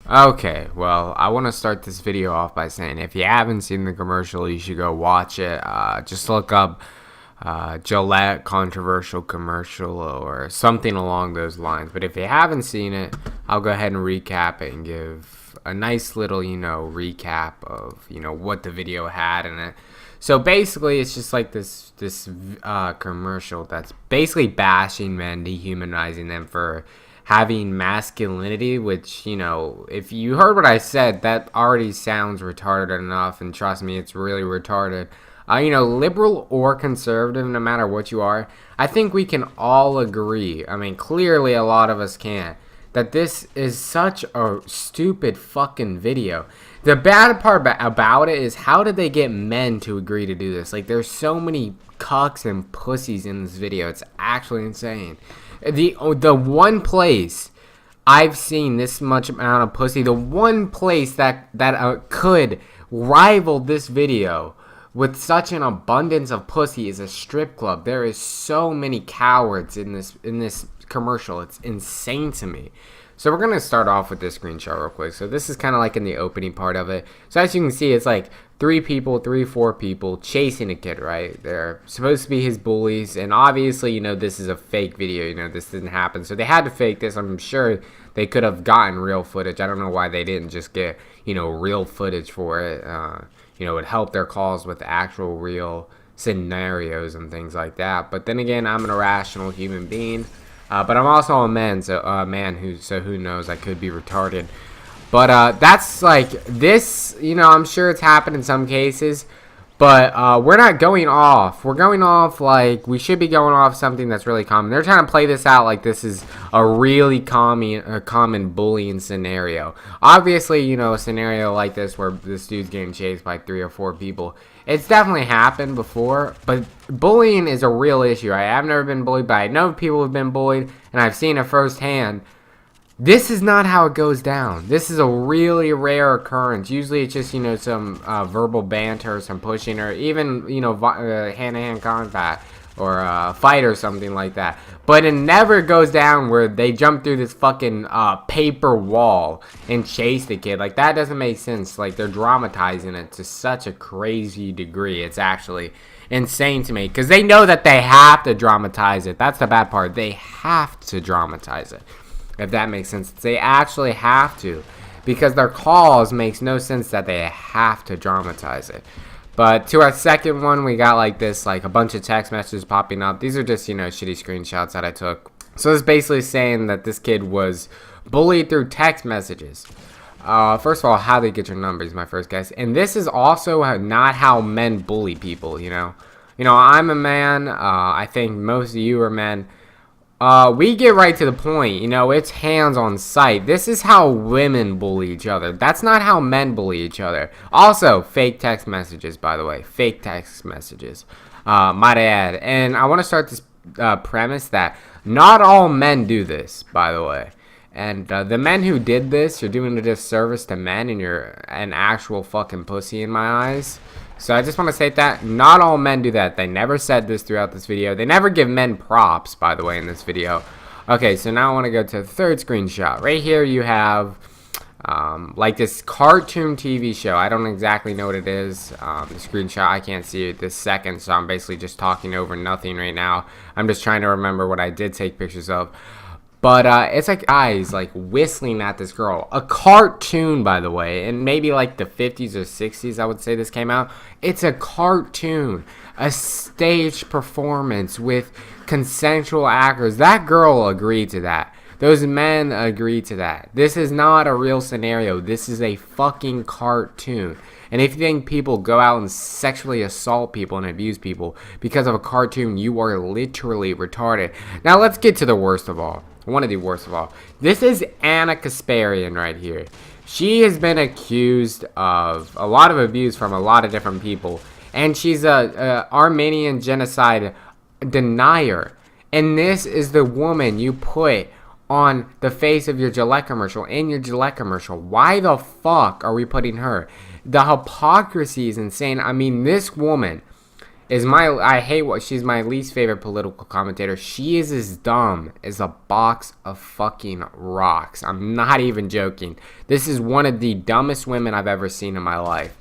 Okay, well, I want to start this video off by saying if you haven't seen the commercial, you should go watch it. Just look up Gillette controversial commercial or something along those lines. But if you haven't seen it, I'll go ahead and recap it and give a nice little, recap of, what the video had in it. So basically, it's just like this commercial that's basically bashing men, dehumanizing them for having masculinity, which, if you heard what I said, that already sounds retarded enough, and trust me, it's really retarded. Liberal or conservative, no matter what you are, I think we can all agree, I mean, clearly a lot of us can, that this is such a stupid fucking video. The bad part about it is, how did they get men to agree to do this? Like, there's so many cucks and pussies in this video, it's actually insane. The one place I've seen this much amount of pussy, the one place that could rival this video with such an abundance of pussy is a strip club. There is so many cowards in this commercial. It's insane to me. So we're gonna start off with this screenshot real quick. So this is kind of like in the opening part of it. So as you can see, it's like four people chasing a kid, right? They're supposed to be his bullies, and obviously, this is a fake video. This didn't happen, so they had to fake this. I'm sure they could have gotten real footage. I don't know why they didn't just get, real footage for it. It helped their cause with actual real scenarios and things like that. But then again, I'm an irrational human being. But I'm also a man, so who knows, I could be retarded. But that's like this, I'm sure it's happened in some cases, but we're not going off. We're going off like we should be going off something that's really common. They're trying to play this out like this is a really common bullying scenario. Obviously, a scenario like this where this dude's getting chased by 3 or 4 people, it's definitely happened before, but bullying is a real issue. I've never been bullied, but I know people have been bullied, and I've seen it firsthand. This is not how it goes down. This is a really rare occurrence. Usually it's just, some verbal banter, some pushing, or even, hand-to-hand combat, or a fight or something like that. But it never goes down where they jump through this fucking paper wall and chase the kid. Like, that doesn't make sense. Like, they're dramatizing it to such a crazy degree. It's actually insane to me, because they know that they have to dramatize it. That's the bad part. They have to dramatize it, if that makes sense. They actually have to, because their cause makes no sense that they have to dramatize it. But to our second one, we got like this, like a bunch of text messages popping up. These are just, shitty screenshots that I took. So it's basically saying that this kid was bullied through text messages. First of all, how they get your number is my first guess. And this is also not how men bully people, I'm a man. I think most of you are men. We get right to the point, it's hands on sight. This is how women bully each other. That's not how men bully each other. Also, fake text messages, by the way. Fake text messages, might I add. And I want to start this premise that not all men do this, by the way. And the men who did this, you're doing a disservice to men, and you're an actual fucking pussy in my eyes. So I just want to state that not all men do that. They never said this throughout this video. They never give men props, by the way, in this video. Okay, so now I want to go to the third screenshot. Right here you have like this cartoon TV show. I don't exactly know what it is. The screenshot, I can't see it this second, so I'm basically just talking over nothing right now. I'm just trying to remember what I did take pictures of. But it's like guys like whistling at this girl. A cartoon, by the way, and maybe like the 50s or 60s, I would say this came out. It's a cartoon, a staged performance with consensual actors. That girl agreed to that. Those men agreed to that. This is not a real scenario. This is a fucking cartoon. And if you think people go out and sexually assault people and abuse people because of a cartoon, you are literally retarded. Now let's get to the worst of all. One of the worst of all. This is Anna Kasparian right here. She has been accused of a lot of abuse from a lot of different people. And she's a Armenian genocide denier. And this is the woman you put on the face of your Gillette commercial, in your Gillette commercial. Why the fuck are we putting her? The hypocrisy is insane. I mean, this woman I hate what she's my least favorite political commentator. She is as dumb as a box of fucking rocks. I'm not even joking. This is one of the dumbest women I've ever seen in my life.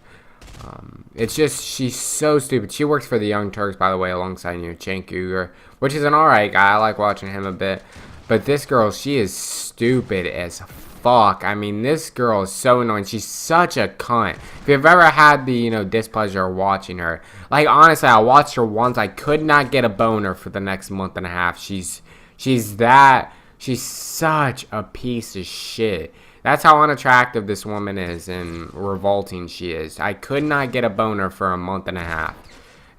It's just, she's so stupid. She works for the Young Turks, by the way, alongside Cenk Uygur, which is an alright guy. I like watching him a bit. But this girl, she is stupid as fuck. I mean, this girl is so annoying. She's such a cunt. If you've ever had the, displeasure of watching her, like, honestly, I watched her once. I could not get a boner for the next month and a half. She's such a piece of shit. That's how unattractive this woman is and revolting she is. I could not get a boner for a month and a half.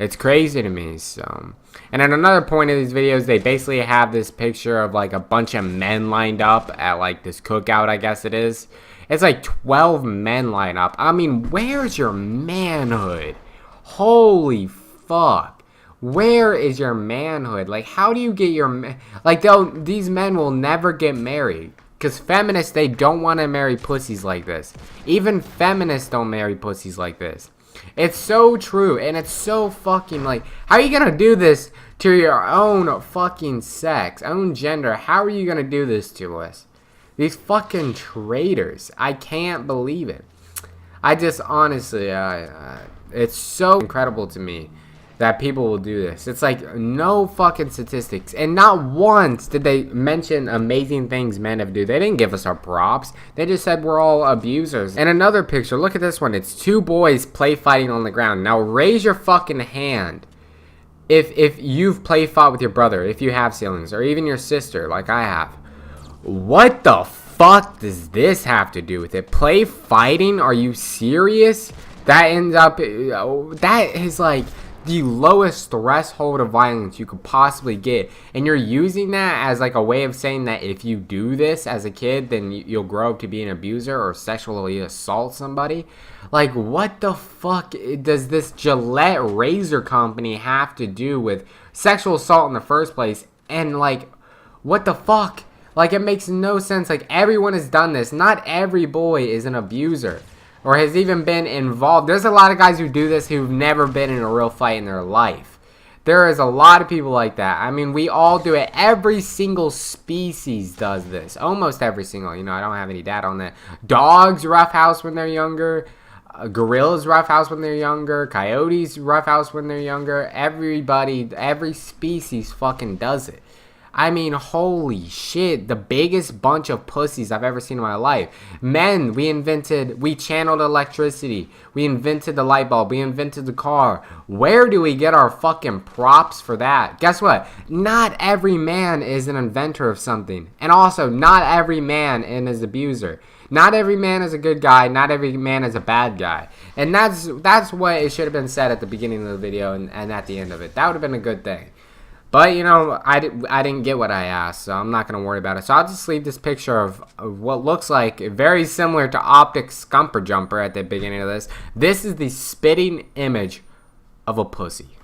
It's crazy to me. So, and at another point in these videos, they basically have this picture of like a bunch of men lined up at like this cookout, I guess it is. It's like 12 men lined up. I mean, where's your manhood? Holy fuck. Where is your manhood? Like, how do you get your... Like, these men will never get married. Because feminists, they don't want to marry pussies like this. Even feminists don't marry pussies like this. It's so true, and it's so fucking, like, how are you gonna do this to your own fucking sex, own gender? How are you gonna do this to us? These fucking traitors. I can't believe it. I just, honestly, it's so incredible to me that people will do this. It's like no fucking statistics. And not once did they mention amazing things men have do. They didn't give us our props. They just said we're all abusers. And another picture, look at this one. It's two boys play fighting on the ground. Now raise your fucking hand if you've play fought with your brother, if you have siblings, or even your sister like I have. What the fuck does this have to do with it? Play fighting? Are you serious? That ends up, that is like the lowest threshold of violence you could possibly get, and you're using that as like a way of saying that if you do this as a kid, then you'll grow up to be an abuser or sexually assault somebody. Like, what the fuck does this Gillette razor company have to do with sexual assault in the first place? And like, what the fuck? Like, it makes no sense. Like, everyone has done this. Not every boy is an abuser or has even been involved. There's a lot of guys who do this who've never been in a real fight in their life. There is a lot of people like that. I mean, we all do it. Every single species does this. Almost every single. I don't have any data on that. Dogs roughhouse when they're younger. Gorillas roughhouse when they're younger. Coyotes roughhouse when they're younger. Everybody, every species fucking does it. I mean, holy shit, the biggest bunch of pussies I've ever seen in my life. Men, we channeled electricity. We invented the light bulb. We invented the car. Where do we get our fucking props for that? Guess what? Not every man is an inventor of something. And also, not every man is an abuser. Not every man is a good guy. Not every man is a bad guy. And that's what it should have been said at the beginning of the video and at the end of it. That would have been a good thing. But, I didn't get what I asked, so I'm not going to worry about it. So I'll just leave this picture of what looks like very similar to Optic's Scumper Jumper at the beginning of this. This is the spitting image of a pussy.